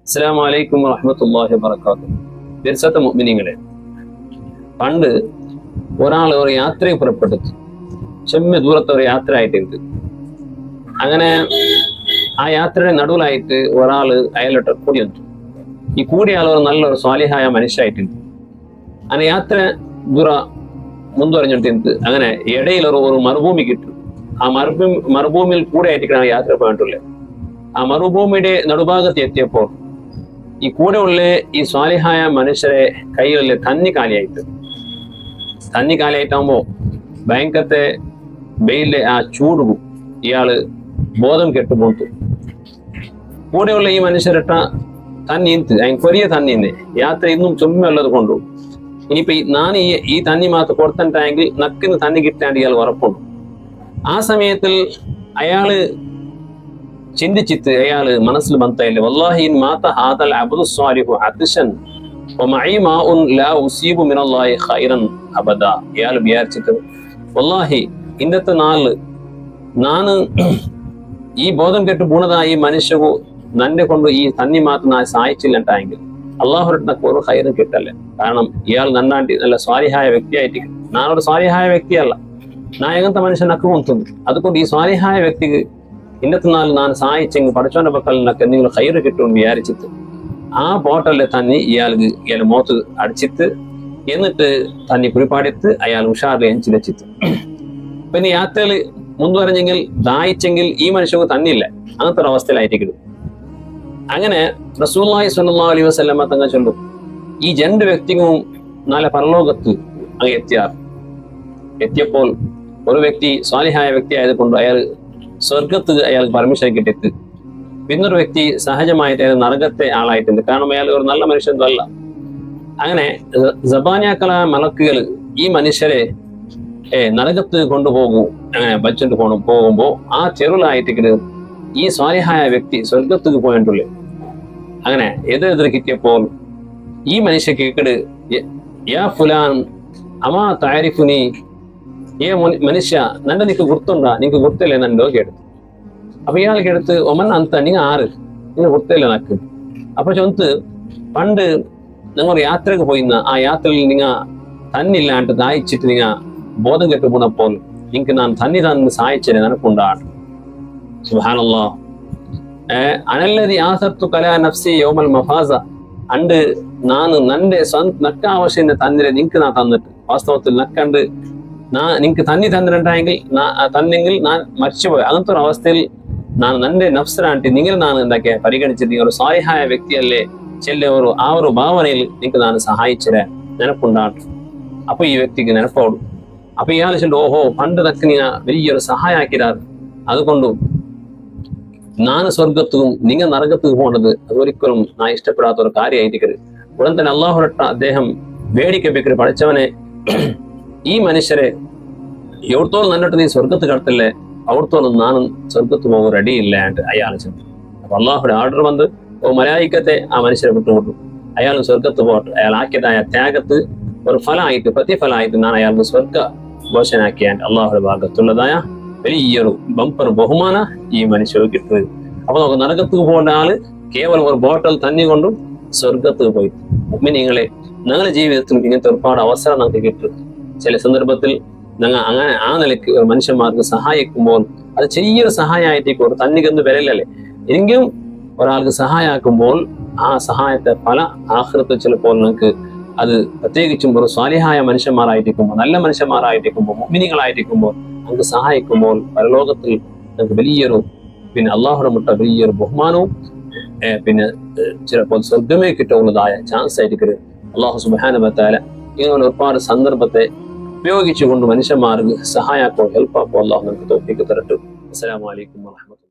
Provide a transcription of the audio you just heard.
അസ്സലാമു അലൈക്കും വറഹ്മത്തുള്ളാഹി വബറകാതുഹു. ബിർസത്തെ മുഅ്മിനീങ്ങളെ, പണ്ട് ഒരാൾ ഒരു യാത്രയെ പുറപ്പെട്ടു. ചെമ്മ ദൂരത്തെ ഒരു യാത്ര ആയിട്ടുണ്ട്. അങ്ങനെ ആ യാത്രയുടെ നടുവിലായിട്ട് ഒരാൾ അയാളോട്ട് കൂടി വന്നു. ഈ കൂടിയ ആൾ ഒരു നല്ലൊരു സ്വാലിഹായ മനുഷ്യമായിട്ടുണ്ട്. അങ്ങനെ യാത്ര ദൂര മുൻപറിഞ്ഞിട്ടുണ്ട്. അങ്ങനെ ഇടയിൽ ഒരു മരുഭൂമി കിട്ടും. ആ മരുഭൂമിയിൽ കൂടെ ആയിട്ടാണ് യാത്ര പോയിട്ടുള്ളത്. ആ മരുഭൂമിയുടെ നടുഭാഗത്ത് എത്തിയപ്പോൾ ഈ കൂടെ ഉള്ള ഈ സ്വാലിഹായ മനുഷ്യരെ കയ്യിലുള്ള തന്നി കാലിയായിട്ടാകുമ്പോ ഭയങ്കരത്തെ വെയിലെ ആ ചൂട് ഇയാള് ബോധം കെട്ടുപോട്ടു. കൂടെയുള്ള ഈ മനുഷ്യരിട്ട തന്നി കൊറിയ തന്നിന്ന് യാത്ര ഇന്നും ചുമ്മുള്ളത് കൊണ്ടു. ഇനിയിപ്പോ ഞാൻ ഈ തന്നി മാത്രം കൊടുത്തിട്ടായെങ്കിൽ നക്കിന് തന്നി കിട്ടാണ്ട് ഇയാൾ ഉറപ്പുണ്ട്. ആ സമയത്തിൽ അയാള് ചിന്തിച്ചിട്ട് അയാള് മനസ്സിൽ ബന്ധയില്ല. വല്ലാഹി ഇൻ മാത ഹാദൽ അബ്ദു സ്വാലിഹു അത്ഷൻ വമഈ മാഉൻ ലാ ഉസീബു മിനല്ലാഹി ഖൈറൻ അബദ. അയാൾ വിചാരിച്ചിട്ട് വല്ലാഹി ഇന്നത്തെ നാള് നാന് ഈ ബോധം കെട്ട് പൂണതായി മനുഷ്യകു നന്റെ കൊണ്ട് ഈ തന്നി മാത്രം ഞാൻ സഹായിച്ചില്ലട്ടായെങ്കിൽ അള്ളാഹുരുടെ ഒരു ഖൈറും കിട്ടല്ലേ. കാരണം ഇയാൾ നന്നാണ്ടി നല്ല സ്വാലിഹായ വ്യക്തിയായിട്ട്, ഞാനൊരു സ്വാലിഹായ വ്യക്തിയല്ല, ഞാൻ എങ്ങനത്തെ മനുഷ്യൻ നക്ക് കൊണ്ടുന്നു. അതുകൊണ്ട് ഈ സ്വാലിഹായ വ്യക്തിക്ക് ഇന്നത്തെ നാൾ ഞാൻ സഹായിച്ചെങ്കിൽ പഠിച്ചോന്റെ പക്കലിനൊക്കെ എന്തെങ്കിലും ഖൈറ് കിട്ടുമെന്ന് വിചാരിച്ചിട്ട് ആ ബോട്ടലിലെ തന്നി ഇയാൾ മോത്ത് അടിച്ചിട്ട് എന്നിട്ട് തന്നി കുറിപ്പാടിത്ത് അയാൾ ഉഷാറിൽ എഞ്ചി വെച്ചിട്ട് പിന്നെ യാത്രയിൽ മുൻപറഞ്ഞെങ്കിൽ ദാഹിച്ചെങ്കിൽ ഈ മനുഷ്യർക്ക് തന്നില്ല. അങ്ങനത്തെ ഒരു അവസ്ഥയിലായിരിക്കും. അങ്ങനെ റസൂലുള്ളാഹി സ്വല്ലല്ലാഹു അലൈഹി വസല്ലമ തങ്ങൾ ചൊല്ലും, ഈ രണ്ട് വ്യക്തികളും നാളെ പരലോകത്ത് അങ്ങ് എത്തിയപ്പോൾ ഒരു വ്യക്തി സ്വാലിഹായ വ്യക്തി ആയതുകൊണ്ട് അയാൾ സ്വർഗത്ത് അയാൾക്ക് പെർമിഷൻ കിട്ടിയിട്ട്, പിന്നൊരു വ്യക്തി സഹജമായിട്ട് അയാൾ നരകത്തെ ആളായിട്ടുണ്ട്. കാരണം അയാൾ ഒരു നല്ല മനുഷ്യനല്ല. അങ്ങനെ സബാനിയാക്കള മലക്കുകൾ ഈ മനുഷ്യരെ നരകത്ത് കൊണ്ടുപോകൂ. അങ്ങനെ വച്ചിട്ട് പോകുമ്പോ ആ ചെറുലായിട്ട് ഈ സ്വാലിഹായ വ്യക്തി സ്വർഗത്തേക്ക് പോയിട്ടുള്ളേ. അങ്ങനെ എതിരെതിരെ കിട്ടിയപ്പോൾ ഈ മനുഷ്യ കേക്കട്, യാ ഫുലാൻ അമാ താരിഫുനി, ഏ മനുഷ്യ നന്റെ നിനക്ക് ഗുർത്തുണ്ടാ, നിനക്ക് ഗുർത്തില്ലേ നന്റെ കേട്ടു. അപ്പൊ ഇയാൾക്ക് എടുത്ത് ഒമൻ അന്ത നിങ്ങൾ ആറ്, നിങ്ങൾ ഗുർത്തില്ല നക്ക്. അപ്പൊ ചൊന്ത് പണ്ട് നിങ്ങൾ യാത്രക്ക് പോയിന്ന ആ യാത്രയിൽ നിങ്ങൾ തന്നില്ലാണ്ട് ദാഹിച്ചിട്ട് നിങ്ങൾ ബോധം കെട്ടു പോണപ്പോൾ നിങ്ങൾക്ക് ഞാൻ തന്നി തന്ന് സഹായിച്ചത് നിനക്കുണ്ടാണ്. സുബ്ഹാനല്ലാഹ്. അനല്ലതി ആസർത്തു കലാ നഫ്സി യൗമൽ മഫാസ, അണ്ട് നാന് നന്റെ നക്കാവശ്യം തന്നിരെ നിനക്ക് ഞാൻ തന്നിട്ട് വാസ്തവത്തിൽ നക്കണ്ട് നിനക്ക് തന്നി തന്നെങ്കിൽ ഞാൻ മരിച്ചുപോയി. അങ്ങനത്തെ ഒരു അവസ്ഥയിൽ ഞാൻ നന്റെ നഫ്സനാട്ടി നിങ്ങൾ ഞാൻ എന്താക്കിയ പരിഗണിച്ചിട്ട് നിങ്ങൾ ഒരു സ്വാലിഹായ വ്യക്തിയല്ലേ ചെല്ലൊരു ആ ഒരു ഭാവനയിൽ നിങ്ങൾക്ക് ഞാൻ സഹായിച്ചത് നിനക്കുണ്ടാണ്. അപ്പൊ ഈ വ്യക്തിക്ക് നിനപ്പോടും. അപ്പൊ ഇയാൾ ചെല്ലു, ഓഹോ പണ്ട് തക്ക് നീ വലിയൊരു സഹായാക്കിടാറ്, അതുകൊണ്ടും ഞാൻ സ്വർഗത്തും നിങ്ങൾ നരകത്തും പോകേണ്ടത് അതൊരിക്കലും ഞാൻ ഇഷ്ടപ്പെടാത്ത ഒരു കാര്യമായിരിക്കരുത്. ഉടൻ തന്നെ അള്ളാഹുരട്ട അദ്ദേഹം വേടിക്കപ്പിക്കരുത്, പഠിച്ചവനെ ഈ മനുഷ്യരെ എവിടത്തോളം നന്നിട്ട് നീ സ്വർഗത്ത് കടത്തില്ലേ, അവിടത്തോളം നാനും സ്വർഗത്ത് പോകും റെഡിയില്ല ആയിട്ട് അയാൾ ചെന്നു. അപ്പൊ അള്ളാഹുടെ ആർഡർ വന്ന് മലായിക്കത്തെ ആ മനുഷ്യരെ വിട്ടുകൊണ്ടു. അയാളും സ്വർഗത്ത് പോകട്ടെ. അയാൾ ആക്കിയതായ ത്യാഗത്ത് ഒരു ഫലമായിട്ട് പ്രതിഫലമായിട്ട് ഞാൻ അയാൾക്ക് സ്വർഗ ഘോഷനാക്കിയാൻ അള്ളാഹുടെ ഭാഗത്തുള്ളതായ വലിയൊരു ബമ്പർ ബഹുമാന ഈ മനുഷ്യർക്ക് കിട്ടുന്നത്. അപ്പൊ നമുക്ക് നരകത്ത് പോകേണ്ട ആള് കേവലം ഒരു ബോട്ടൽ തന്നി കൊണ്ടും സ്വർഗത്ത് പോയി. മുഅ്മിനീങ്ങളെ, ഞങ്ങളുടെ ജീവിതത്തിൽ ഇങ്ങനത്തെ ഒരുപാട് അവസരം നമുക്ക് കിട്ടും. ചില സന്ദർഭത്തിൽ ഞങ്ങൾ അങ്ങനെ ആ നിലയ്ക്ക് ഒരു മനുഷ്യന്മാർക്ക് സഹായിക്കുമ്പോൾ അത് ചെറിയൊരു സഹായമായിട്ടേക്കും, ഒരു തന്നിക്കൊന്ന് വരലല്ലേ. എങ്കിലും ഒരാൾക്ക് സഹായമാക്കുമ്പോൾ ആ സഹായത്തെ പല ആഖിറത്തിൽ ചിലപ്പോൾ നിങ്ങൾക്ക് അത് പ്രത്യേകിച്ചും ഒരു സ്വാലിഹായ മനുഷ്യന്മാരായിട്ടിരിക്കുമ്പോൾ, നല്ല മനുഷ്യന്മാരായിട്ടിരിക്കുമ്പോൾ, മുഅ്മിനീങ്ങളായിട്ടിരിക്കുമ്പോൾ നമുക്ക് സഹായിക്കുമ്പോൾ പരലോകത്തിൽ നമുക്ക് വലിയൊരു പിന്നെ അള്ളാഹുടെ മുട്ട വലിയൊരു ബഹുമാനവും പിന്നെ ചിലപ്പോൾ സ്വർഗമേ കിട്ടുന്നതായ ചാൻസ് ആയിരിക്കരുത്. അള്ളാഹു സുബ്ഹാനഹു വ തആല ഇങ്ങനെ ഒരുപാട് സന്ദർഭത്തെ ഉപയോഗിച്ചുകൊണ്ട് മനുഷ്യന്മാർക്ക് സഹായമാക്കോ ഹെൽപ്പാക്കോ അള്ളാഹു നമുക്ക് തൗഫീഖ് തരട്ടെ. അസ്സലാമു അലൈക്കും വറഹ്മത്തുള്ളാഹി.